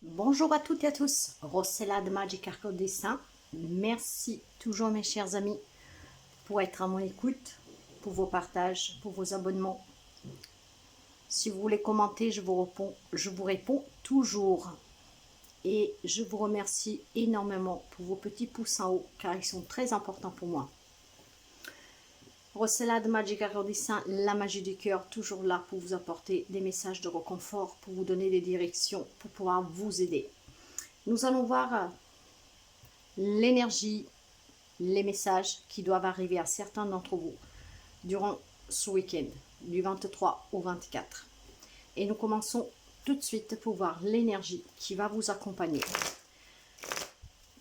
Bonjour à toutes et à tous, Rossella de Magic Arc Dessin. Merci toujours mes chers amis pour être à mon écoute, pour vos partages, pour vos abonnements. Si vous voulez commenter, je vous réponds toujours. Et je vous remercie énormément pour vos petits pouces en haut car ils sont très importants pour moi. Rossella de Magic Arc Dessin, la magie du cœur, toujours là pour vous apporter des messages de réconfort, pour vous donner des directions, pour pouvoir vous aider. Nous allons voir l'énergie, les messages qui doivent arriver à certains d'entre vous durant ce week-end, du 23 au 24. Et nous commençons tout de suite pour voir l'énergie qui va vous accompagner.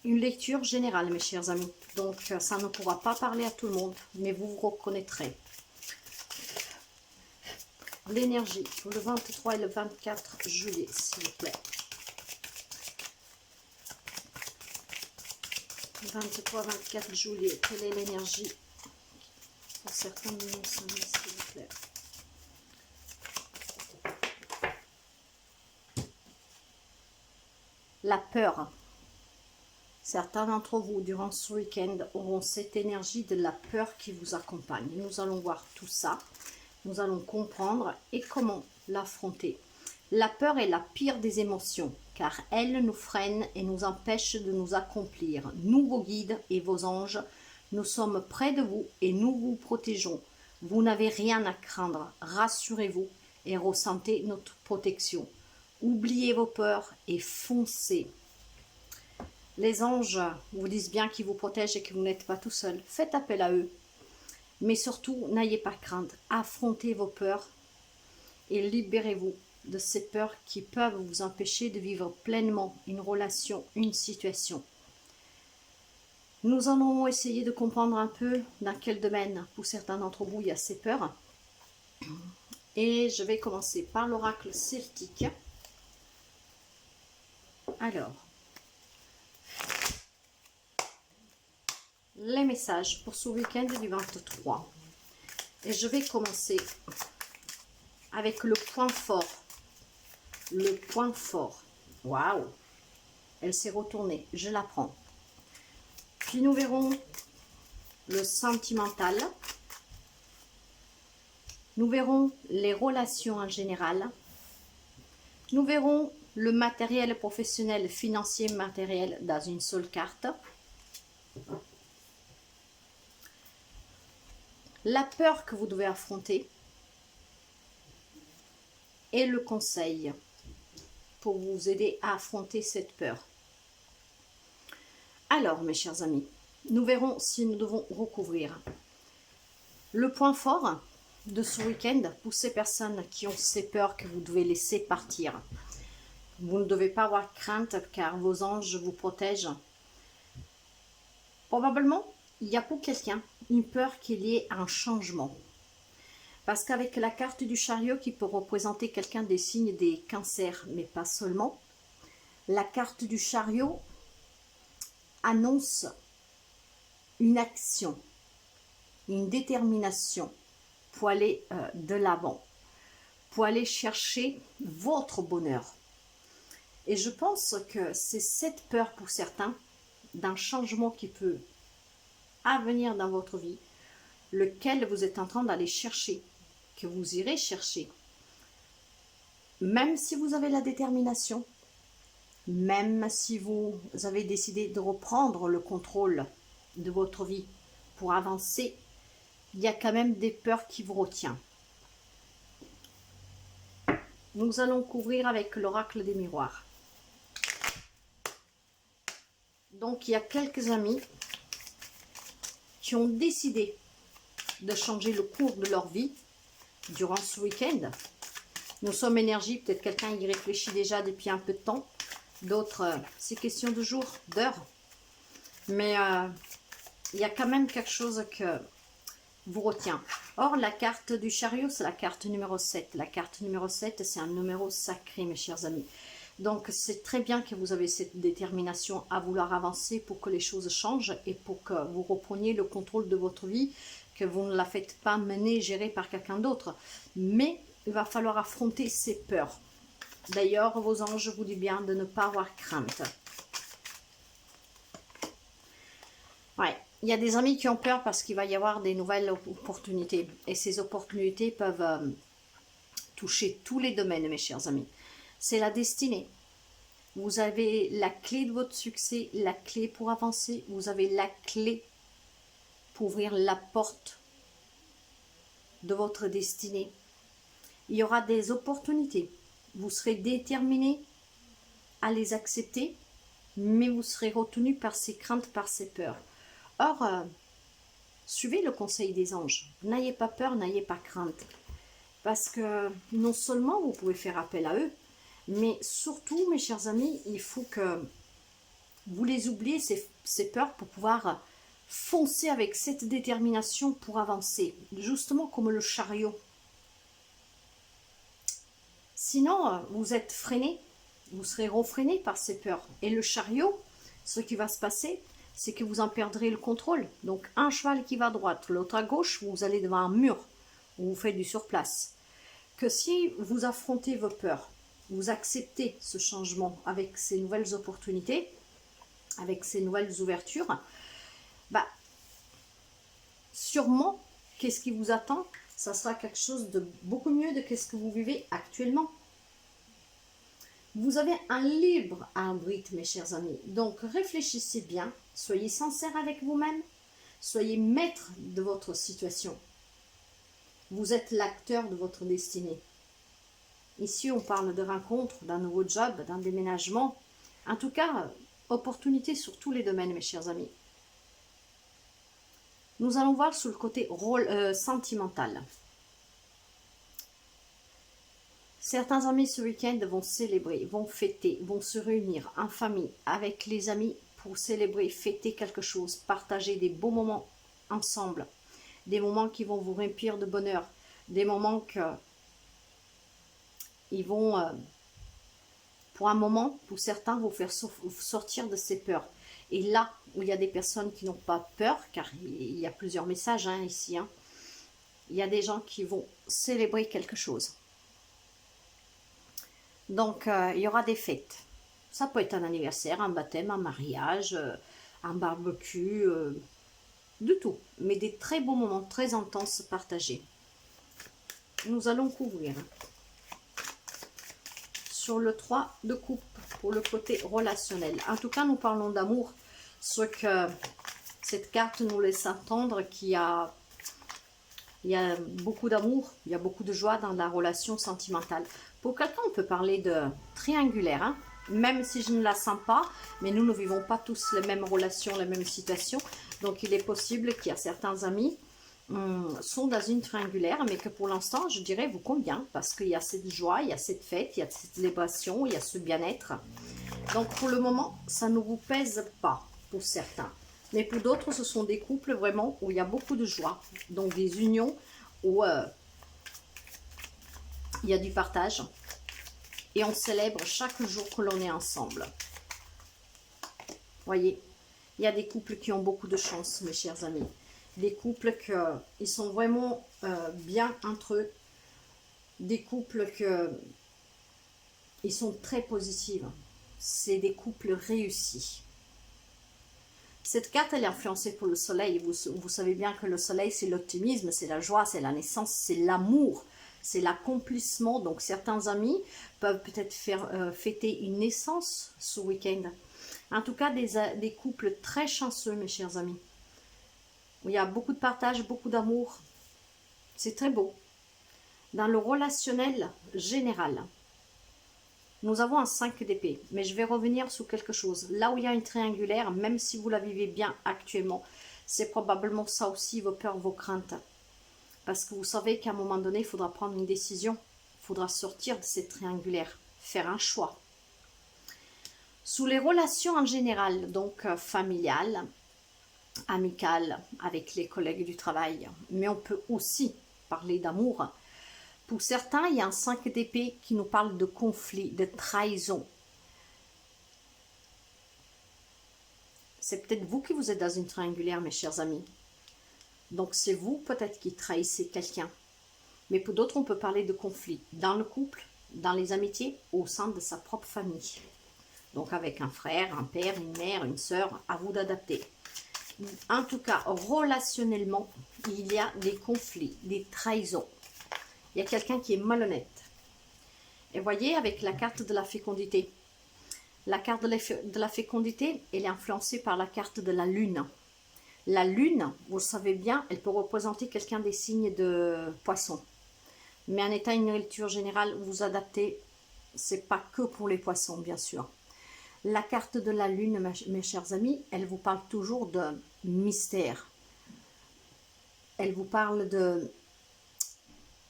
Une lecture générale, mes chers amis. Donc, ça ne pourra pas parler à tout le monde, mais vous vous reconnaîtrez. L'énergie pour le 23 et le 24 juillet, s'il vous plaît. 23-24 juillet, quelle est l'énergie pour certains de nos amis, s'il vous plaît? La peur. Certains d'entre vous, durant ce week-end, auront cette énergie de la peur qui vous accompagne. Nous allons voir tout ça. Nous allons comprendre et comment l'affronter. La peur est la pire des émotions, car elle nous freine et nous empêche de nous accomplir. Nous, vos guides et vos anges, nous sommes près de vous et nous vous protégeons. Vous n'avez rien à craindre. Rassurez-vous et ressentez notre protection. Oubliez vos peurs et foncez. Les anges vous disent bien qu'ils vous protègent et que vous n'êtes pas tout seul. Faites appel à eux. Mais surtout, n'ayez pas crainte. Affrontez vos peurs et libérez-vous de ces peurs qui peuvent vous empêcher de vivre pleinement une relation, une situation. Nous allons essayer de comprendre un peu dans quel domaine, pour certains d'entre vous, il y a ces peurs. Et je vais commencer par l'oracle celtique. Alors, les messages pour ce week-end du 23. Et je vais commencer avec le point fort. Le point fort. Waouh! Elle s'est retournée. Je la prends. Puis nous verrons le sentimental. Nous verrons les relations en général. Nous verrons le matériel professionnel, financier, matériel dans une seule carte. La peur que vous devez affronter et le conseil pour vous aider à affronter cette peur. Alors, mes chers amis, nous verrons si nous devons recouvrir le point fort de ce week-end pour ces personnes qui ont ces peurs que vous devez laisser partir. Vous ne devez pas avoir crainte car vos anges vous protègent. Probablement, il y a pour quelqu'un une peur qui est liée à un changement. Parce qu'avec la carte du chariot qui peut représenter quelqu'un des signes des cancers, mais pas seulement, la carte du chariot annonce une action, une détermination pour aller de l'avant, pour aller chercher votre bonheur. Et je pense que c'est cette peur pour certains d'un changement qui peut venir dans votre vie, lequel vous êtes en train d'aller chercher, que vous irez chercher. Même si vous avez la détermination, même si vous avez décidé de reprendre le contrôle de votre vie pour avancer, il y a quand même des peurs qui vous retiennent. Nous allons couvrir avec l'oracle des miroirs. Donc, il y a quelques amis qui ont décidé de changer le cours de leur vie durant ce week-end. Nous sommes énergie, peut-être quelqu'un y réfléchit déjà depuis un peu de temps. D'autres, c'est question de jours, d'heures. Mais il y a quand même quelque chose que vous retient. Or, la carte du chariot, c'est la carte numéro 7. La carte numéro 7, c'est un numéro sacré, mes chers amis. Donc, c'est très bien que vous avez cette détermination à vouloir avancer pour que les choses changent et pour que vous repreniez le contrôle de votre vie, que vous ne la faites pas mener, gérer par quelqu'un d'autre. Mais il va falloir affronter ces peurs. D'ailleurs, vos anges vous disent bien de ne pas avoir crainte. Ouais, il y a des amis qui ont peur parce qu'il va y avoir des nouvelles opportunités. Et ces opportunités peuvent toucher tous les domaines, mes chers amis. C'est la destinée. Vous avez la clé de votre succès, la clé pour avancer. Vous avez la clé pour ouvrir la porte de votre destinée. Il y aura des opportunités. Vous serez déterminé à les accepter, mais vous serez retenu par ces craintes, par ces peurs. Or, suivez le conseil des anges. N'ayez pas peur, n'ayez pas crainte. Parce que non seulement vous pouvez faire appel à eux, mais surtout, mes chers amis, il faut que vous les oubliez, ces peurs, pour pouvoir foncer avec cette détermination pour avancer. Justement comme le chariot. Sinon, vous êtes freiné, vous serez refréné par ces peurs. Et le chariot, ce qui va se passer, c'est que vous en perdrez le contrôle. Donc un cheval qui va à droite, l'autre à gauche, vous allez devant un mur, où vous faites du surplace. Que si vous affrontez vos peurs, vous acceptez ce changement avec ces nouvelles opportunités, avec ces nouvelles ouvertures, bah, sûrement, qu'est-ce qui vous attend? Ça sera quelque chose de beaucoup mieux de ce que vous vivez actuellement. Vous avez un libre arbitre, mes chers amis. Donc, réfléchissez bien. Soyez sincère avec vous-même. Soyez maître de votre situation. Vous êtes l'acteur de votre destinée. Ici, on parle de rencontre, d'un nouveau job, d'un déménagement. En tout cas, opportunité sur tous les domaines, mes chers amis. Nous allons voir sur le côté sentimental. Certains amis ce week-end vont célébrer, vont fêter, vont se réunir en famille, avec les amis pour célébrer, fêter quelque chose, partager des beaux moments ensemble, des moments qui vont vous remplir de bonheur, des moments que ils vont, pour un moment, pour certains, vous faire sortir de ces peurs. Et là où il y a des personnes qui n'ont pas peur, car il y a plusieurs messages ici, il y a des gens qui vont célébrer quelque chose. Donc, il y aura des fêtes. Ça peut être un anniversaire, un baptême, un mariage, un barbecue, de tout. Mais des très beaux moments, très intenses partagés. Nous allons couvrir sur le 3 de coupe pour le côté relationnel. En tout cas, nous parlons d'amour. Ce que cette carte nous laisse entendre qu'il y a beaucoup d'amour, il y a beaucoup de joie dans la relation sentimentale. Pour quelqu'un, on peut parler de triangulaire, même si je ne la sens pas, mais nous ne vivons pas tous les mêmes relations, les mêmes situations. Donc, il est possible qu'il y a certains amis sont dans une triangulaire, mais que pour l'instant, je dirais, vous convient, parce qu'il y a cette joie, il y a cette fête, il y a cette célébration, il y a ce bien-être. Donc, pour le moment, ça ne vous pèse pas, pour certains. Mais pour d'autres, ce sont des couples vraiment où il y a beaucoup de joie. Donc, des unions où il y a du partage. Et on célèbre chaque jour que l'on est ensemble. Voyez, il y a des couples qui ont beaucoup de chance, mes chers amis. Des couples qui sont vraiment bien entre eux. Des couples qui sont très positifs. C'est des couples réussis. Cette carte, elle est influencée par le soleil. Vous savez bien que le soleil, c'est l'optimisme, c'est la joie, c'est la naissance, c'est l'amour, c'est l'accomplissement. Donc, certains amis peuvent peut-être fêter une naissance ce week-end. En tout cas, des couples très chanceux, mes chers amis. Il y a beaucoup de partage, beaucoup d'amour. C'est très beau. Dans le relationnel général, nous avons un 5 d'épée, mais je vais revenir sur quelque chose. Là où il y a une triangulaire, même si vous la vivez bien actuellement, c'est probablement ça aussi vos peurs, vos craintes. Parce que vous savez qu'à un moment donné, il faudra prendre une décision. Il faudra sortir de cette triangulaire, faire un choix. Sous les relations en général, donc familiales, amicales, avec les collègues du travail, mais on peut aussi parler d'amour. Pour certains, il y a un 5 d'épée qui nous parle de conflit, de trahison. C'est peut-être vous qui vous êtes dans une triangulaire, mes chers amis. Donc, c'est vous peut-être qui trahissez quelqu'un. Mais pour d'autres, on peut parler de conflit dans le couple, dans les amitiés au sein de sa propre famille. Donc avec un frère, un père, une mère, une sœur, à vous d'adapter. En tout cas, relationnellement, il y a des conflits, des trahisons. Il y a quelqu'un qui est malhonnête. Et voyez, avec la carte de la fécondité, la carte de la fécondité, elle est influencée par la carte de la lune. La lune, vous le savez bien, elle peut représenter quelqu'un des signes de poisson. Mais en étant une lecture générale, vous adaptez, c'est pas que pour les poissons, bien sûr. La carte de la lune, mes chers amis, elle vous parle toujours de mystère. Elle vous parle de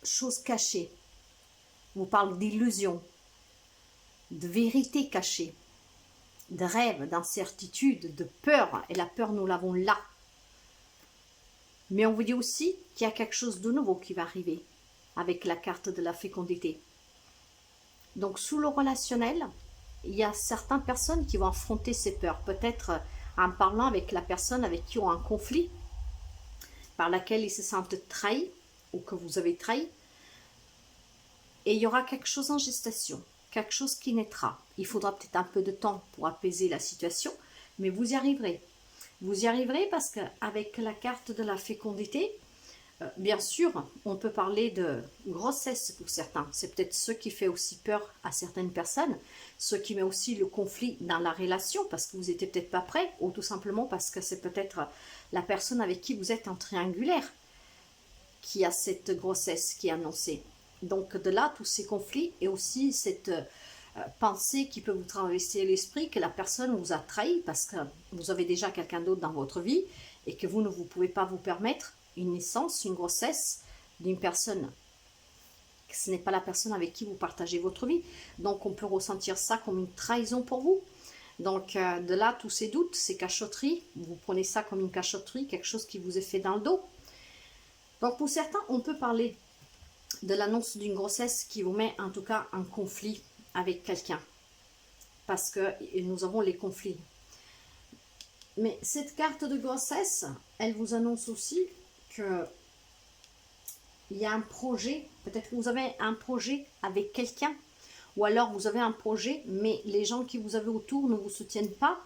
choses cachées. Vous parle d'illusions, de vérités cachées, de rêves, d'incertitudes, de peur. Et la peur, nous l'avons là. Mais on vous dit aussi qu'il y a quelque chose de nouveau qui va arriver avec la carte de la fécondité. Donc, sous le relationnel, il y a certaines personnes qui vont affronter ces peurs. Peut-être en parlant avec la personne avec qui on a un conflit, par laquelle ils se sentent trahis ou que vous avez trahi. Et il y aura quelque chose en gestation, quelque chose qui naîtra. Il faudra peut-être un peu de temps pour apaiser la situation, mais vous y arriverez. Vous y arriverez parce qu'avec la carte de la fécondité, bien sûr, on peut parler de grossesse pour certains. C'est peut-être ce qui fait aussi peur à certaines personnes, ce qui met aussi le conflit dans la relation parce que vous n'étiez peut-être pas prêt ou tout simplement parce que c'est peut-être la personne avec qui vous êtes en triangulaire qui a cette grossesse qui est annoncée. Donc de là, tous ces conflits et aussi cette pensée qui peut vous traverser l'esprit que la personne vous a trahi parce que vous avez déjà quelqu'un d'autre dans votre vie et que vous ne pouvez pas vous permettre une naissance, une grossesse d'une personne. Ce n'est pas la personne avec qui vous partagez votre vie. Donc on peut ressentir ça comme une trahison pour vous. Donc de là, tous ces doutes, ces cachotteries, vous prenez ça comme une cachotterie, quelque chose qui vous est fait dans le dos. Donc pour certains, on peut parler de l'annonce d'une grossesse qui vous met en tout cas en conflit avec quelqu'un. Parce que nous avons les conflits. Mais cette carte de grossesse, elle vous annonce aussi que il y a un projet. Peut-être que vous avez un projet avec quelqu'un. Ou alors vous avez un projet, mais les gens qui vous avez autour ne vous soutiennent pas,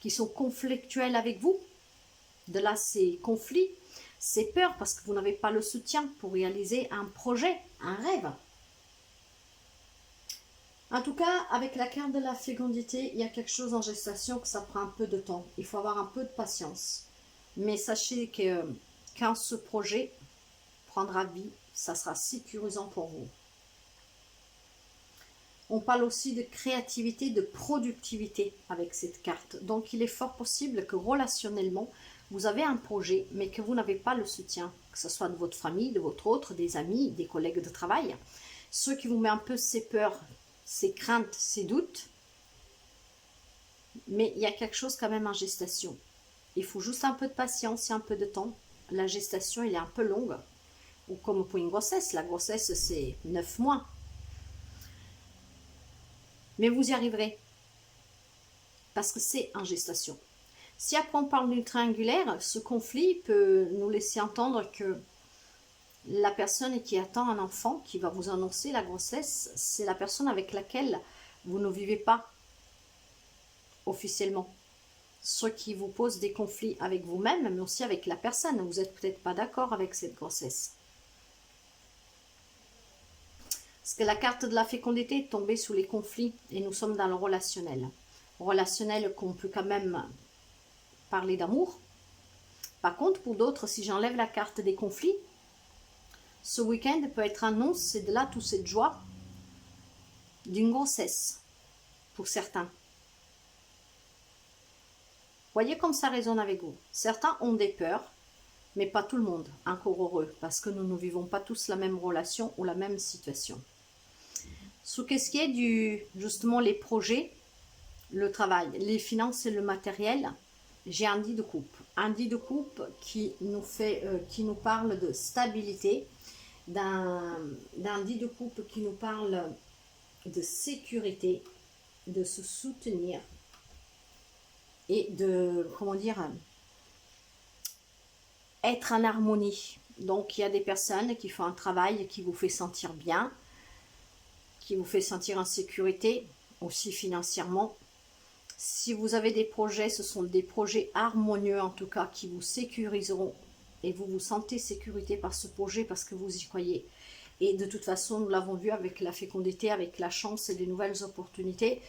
qui sont conflictuels avec vous. De là, ces conflits, ces peurs, parce que vous n'avez pas le soutien pour réaliser un projet, un rêve. En tout cas, avec la carte de la fécondité, il y a quelque chose en gestation que ça prend un peu de temps. Il faut avoir un peu de patience. Mais sachez que quand ce projet prendra vie, ça sera sécurisant pour vous. On parle aussi de créativité, de productivité avec cette carte. Donc, il est fort possible que relationnellement, vous avez un projet, mais que vous n'avez pas le soutien, que ce soit de votre famille, de votre autre, des amis, des collègues de travail. Ceux qui vous mettent un peu ces peurs, ces craintes, ces doutes. Mais il y a quelque chose quand même en gestation. Il faut juste un peu de patience et un peu de temps. La gestation, elle est un peu longue. Ou comme pour une grossesse, la grossesse, c'est 9 mois. Mais vous y arriverez. Parce que c'est en gestation. Si après on parle d'une triangulaire, ce conflit peut nous laisser entendre que la personne qui attend un enfant, qui va vous annoncer la grossesse, c'est la personne avec laquelle vous ne vivez pas officiellement. Ce qui vous pose des conflits avec vous-même, mais aussi avec la personne. Vous n'êtes peut-être pas d'accord avec cette grossesse. Parce que la carte de la fécondité est tombée sous les conflits et nous sommes dans le relationnel. Relationnel qu'on peut quand même parler d'amour. Par contre, pour d'autres, si j'enlève la carte des conflits, ce week-end peut être annonce, c'est de là toute cette joie d'une grossesse pour certains. Voyez comme ça résonne avec vous. Certains ont des peurs, mais pas tout le monde. Encore heureux, parce que nous ne vivons pas tous la même relation ou la même situation. Sous qu'est-ce qui est du, justement, les projets, le travail, les finances et le matériel, j'ai un 10 de coupe. Un 10 de coupe qui nous parle de stabilité, d'un 10 de coupe qui nous parle de sécurité, de se soutenir et de, comment dire, être en harmonie. Donc il y a des personnes qui font un travail qui vous fait sentir bien, qui vous fait sentir en sécurité, aussi financièrement. Si vous avez des projets, ce sont des projets harmonieux en tout cas, qui vous sécuriseront et vous vous sentez sécurité par ce projet parce que vous y croyez. Et de toute façon, nous l'avons vu avec la fécondité, avec la chance et les nouvelles opportunités.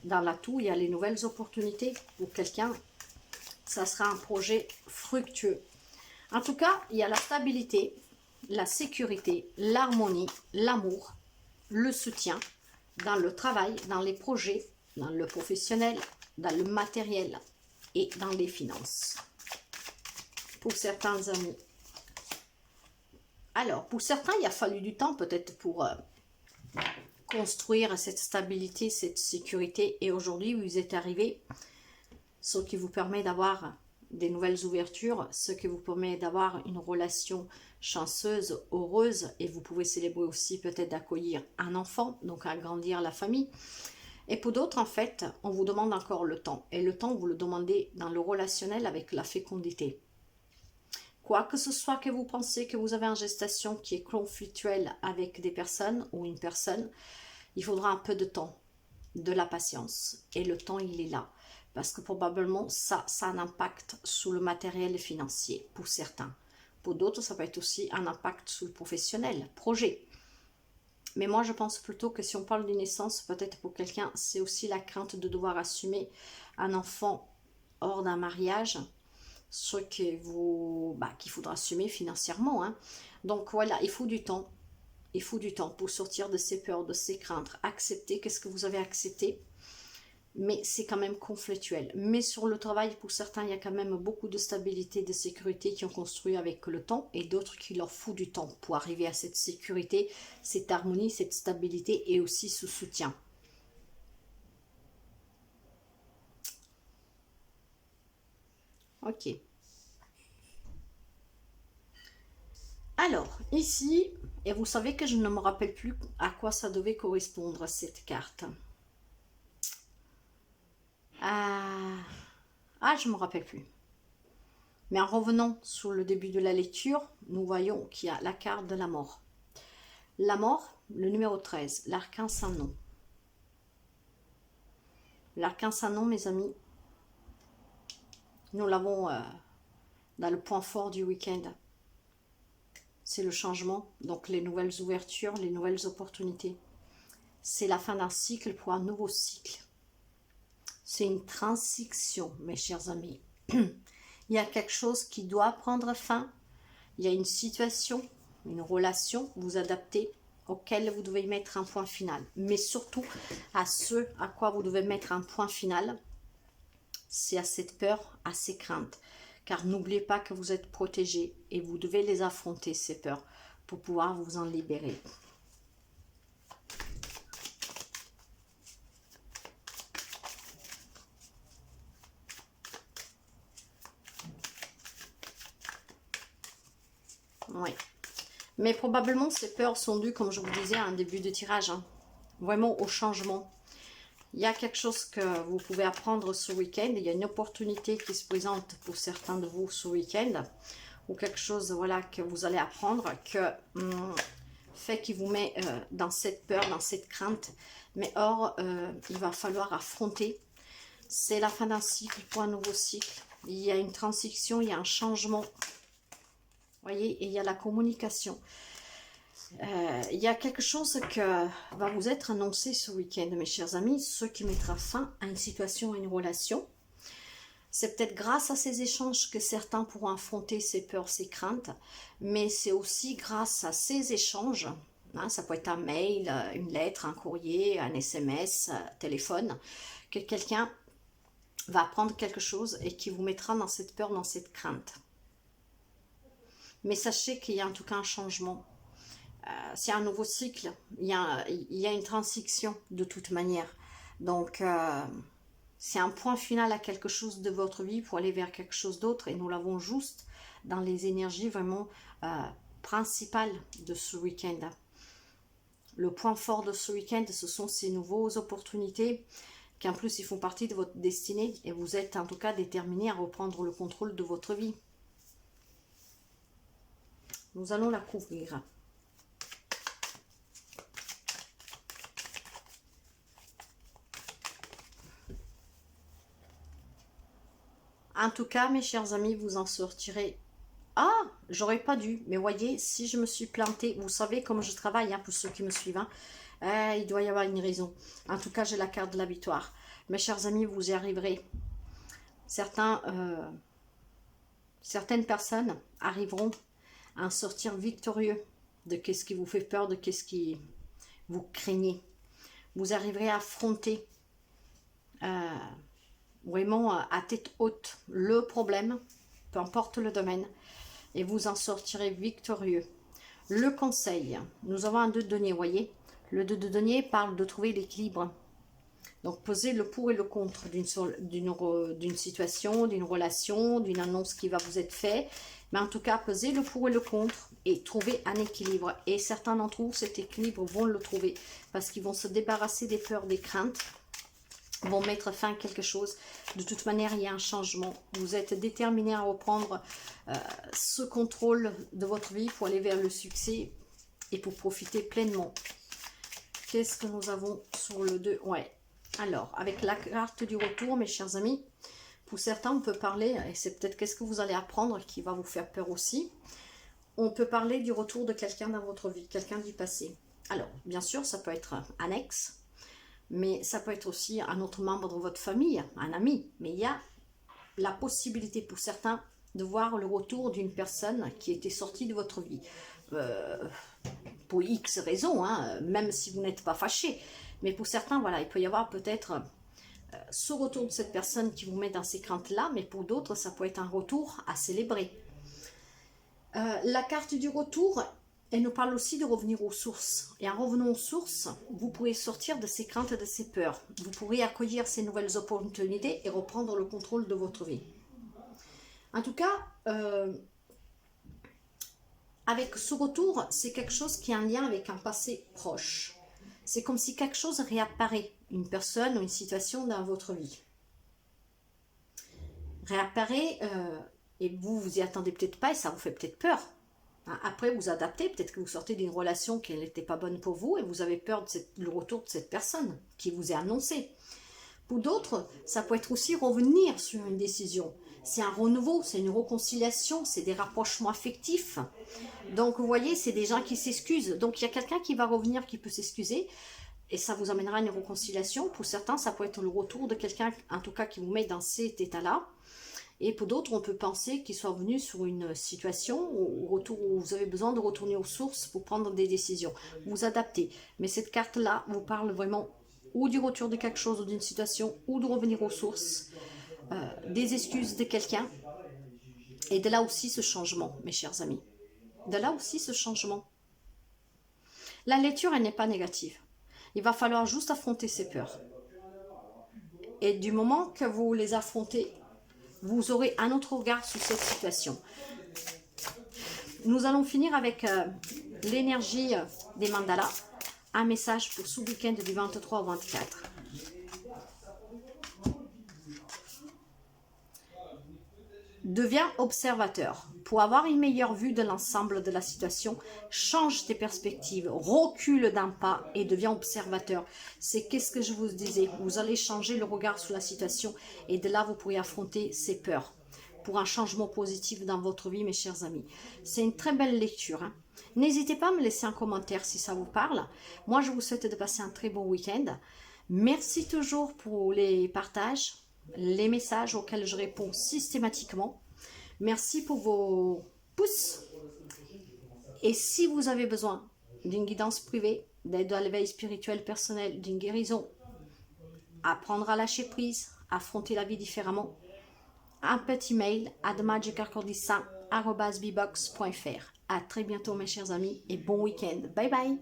Dans l'atout, il y a les nouvelles opportunités pour quelqu'un. Ça sera un projet fructueux. En tout cas, il y a la stabilité, la sécurité, l'harmonie, l'amour, le soutien dans le travail, dans les projets, dans le professionnel, dans le matériel et dans les finances. Pour certains amis. Alors, pour certains, il a fallu du temps peut-être pour construire cette stabilité, cette sécurité. Et aujourd'hui, vous êtes arrivé, ce qui vous permet d'avoir des nouvelles ouvertures, ce qui vous permet d'avoir une relation chanceuse, heureuse. Et vous pouvez célébrer aussi peut-être d'accueillir un enfant, donc agrandir la famille. Et pour d'autres, en fait, on vous demande encore le temps. Et le temps, vous le demandez dans le relationnel avec la fécondité. Quoi que ce soit que vous pensez que vous avez en gestation qui est conflictuelle avec des personnes ou une personne, il faudra un peu de temps, de la patience. Et le temps, il est là. Parce que probablement, ça a un impact sur le matériel financier pour certains. Pour d'autres, ça peut être aussi un impact sur le professionnel, projet. Mais moi, je pense plutôt que si on parle d'une naissance, peut-être pour quelqu'un, c'est aussi la crainte de devoir assumer un enfant hors d'un mariage, ce qu'il faudra assumer financièrement. Hein. Donc voilà, il faut du temps. Il faut du temps pour sortir de ces peurs, de ces craintes. Accepter qu'est-ce que vous avez accepté. Mais c'est quand même conflictuel. Mais sur le travail, pour certains, il y a quand même beaucoup de stabilité, de sécurité qui ont construit avec le temps. Et d'autres qui leur faut du temps pour arriver à cette sécurité, cette harmonie, cette stabilité et aussi ce soutien. Ok. Alors, ici, et vous savez que je ne me rappelle plus à quoi ça devait correspondre, cette carte. Je ne me rappelle plus. Mais en revenant sur le début de la lecture, nous voyons qu'il y a la carte de la mort. La mort, le numéro 13, l'arcane sans nom. L'arcane sans nom, mes amis, nous l'avons dans le point fort du week-end. C'est le changement, donc les nouvelles ouvertures, les nouvelles opportunités. C'est la fin d'un cycle pour un nouveau cycle. C'est une transition, mes chers amis. Il y a quelque chose qui doit prendre fin. Il y a une situation, une relation, vous adaptez, auquel vous devez mettre un point final. Mais surtout, à ce à quoi vous devez mettre un point final, c'est à cette peur, à ces craintes. Car n'oubliez pas que vous êtes protégé et vous devez les affronter, ces peurs, pour pouvoir vous en libérer. Oui. Mais probablement, ces peurs sont dues, comme je vous disais, à un début de tirage. Hein. Vraiment au changement. Il y a quelque chose que vous pouvez apprendre ce week-end. Il y a une opportunité qui se présente pour certains de vous ce week-end. Ou quelque chose voilà, que vous allez apprendre qui vous met dans cette peur, dans cette crainte. Mais or, il va falloir affronter. C'est la fin d'un cycle pour un nouveau cycle. Il y a une transition, il y a un changement. Vous voyez, et il y a la communication. Il y a quelque chose qui va vous être annoncé ce week-end, mes chers amis, ce qui mettra fin à une situation, à une relation. C'est peut-être grâce à ces échanges que certains pourront affronter ces peurs, ces craintes, mais c'est aussi grâce à ces échanges, hein, ça peut être un mail, une lettre, un courrier, un SMS, un téléphone, que quelqu'un va apprendre quelque chose et qui vous mettra dans cette peur, dans cette crainte. Mais sachez qu'il y a en tout cas un changement. C'est un nouveau cycle, il y a une transition de toute manière. Donc, c'est un point final à quelque chose de votre vie pour aller vers quelque chose d'autre. Et nous l'avons juste dans les énergies vraiment principales de ce week-end. Le point fort de ce week-end, ce sont ces nouvelles opportunités qui en plus, ils font partie de votre destinée. Et vous êtes en tout cas déterminé à reprendre le contrôle de votre vie. Nous allons la couvrir. En tout cas, mes chers amis, vous en sortirez. Ah, j'aurais pas dû. Mais voyez, si je me suis plantée, vous savez comment je travaille, hein, pour ceux qui me suivent. Hein. Il doit y avoir une raison. En tout cas, j'ai la carte de la victoire. Mes chers amis, vous y arriverez. Certaines personnes arriveront à en sortir victorieux de qu'est-ce qui vous fait peur, de qu'est-ce qui vous craignez. Vous arriverez à affronter vraiment à tête haute le problème, peu importe le domaine, et vous en sortirez victorieux. Le conseil, nous avons un 2 de denier, voyez. Le 2 de denier parle de trouver l'équilibre. Donc, peser le pour et le contre d'une situation, d'une relation, d'une annonce qui va vous être faite. Mais en tout cas, peser le pour et le contre et trouver un équilibre. Et certains d'entre vous, cet équilibre, vont le trouver parce qu'ils vont se débarrasser des peurs, des craintes, vont mettre fin à quelque chose. De toute manière, il y a un changement. Vous êtes déterminé à reprendre ce contrôle de votre vie pour aller vers le succès et pour profiter pleinement. Qu'est-ce que nous avons sur le 2? Ouais. Alors, avec la carte du retour, mes chers amis, pour certains, on peut parler, et c'est peut-être qu'est-ce que vous allez apprendre qui va vous faire peur aussi. On peut parler du retour de quelqu'un dans votre vie, quelqu'un du passé. Alors, bien sûr, ça peut être un ex, mais ça peut être aussi un autre membre de votre famille, un ami. Mais il y a la possibilité pour certains de voir le retour d'une personne qui était sortie de votre vie. Pour X raisons, hein, même si vous n'êtes pas fâché. Mais pour certains, voilà, il peut y avoir peut-être ce retour de cette personne qui vous met dans ces craintes-là, mais pour d'autres, ça peut être un retour à célébrer. La carte du retour, elle nous parle aussi de revenir aux sources. Et en revenant aux sources, vous pourrez sortir de ces craintes et de ces peurs. Vous pourrez accueillir ces nouvelles opportunités et reprendre le contrôle de votre vie. En tout cas, avec ce retour, c'est quelque chose qui est en lien avec un passé proche. C'est comme si quelque chose réapparaît, une personne ou une situation dans votre vie. Réapparaît et vous y attendez peut-être pas et ça vous fait peut-être peur. Après, vous adaptez, peut-être que vous sortez d'une relation qui n'était pas bonne pour vous et vous avez peur de le retour de cette personne qui vous est annoncée. Pour d'autres, ça peut être aussi revenir sur une décision. C'est un renouveau, c'est une réconciliation, c'est des rapprochements affectifs. Donc, vous voyez, c'est des gens qui s'excusent. Donc, il y a quelqu'un qui va revenir, qui peut s'excuser. Et ça vous amènera à une réconciliation. Pour certains, ça peut être le retour de quelqu'un, en tout cas, qui vous met dans cet état-là. Et pour d'autres, on peut penser qu'ils soient venus sur une situation où vous avez besoin de retourner aux sources pour prendre des décisions. Vous adaptez. Mais cette carte-là vous parle vraiment ou du retour de quelque chose ou d'une situation, ou de revenir aux sources, des excuses de quelqu'un. Et de là aussi ce changement, mes chers amis. De là aussi ce changement. La lecture, elle n'est pas négative. Il va falloir juste affronter ses peurs. Et du moment que vous les affrontez, vous aurez un autre regard sur cette situation. Nous allons finir avec l'énergie des mandalas. Un message pour ce week-end du 23 au 24. Deviens observateur. Pour avoir une meilleure vue de l'ensemble de la situation, change tes perspectives, recule d'un pas et deviens observateur. C'est qu'est-ce que je vous disais, vous allez changer le regard sur la situation et de là vous pourrez affronter ces peurs pour un changement positif dans votre vie, mes chers amis. C'est une très belle lecture. Hein. N'hésitez pas à me laisser un commentaire si ça vous parle. Moi, je vous souhaite de passer un très bon week-end. Merci toujours pour les partages, les messages auxquels je réponds systématiquement. Merci pour vos pouces. Et si vous avez besoin d'une guidance privée, d'aide à l'éveil spirituel personnel, d'une guérison, apprendre à lâcher prise, affronter la vie différemment, un petit mail à themagicarcordissin@bbox.fr. À très bientôt mes chers amis et bon week-end. Bye bye.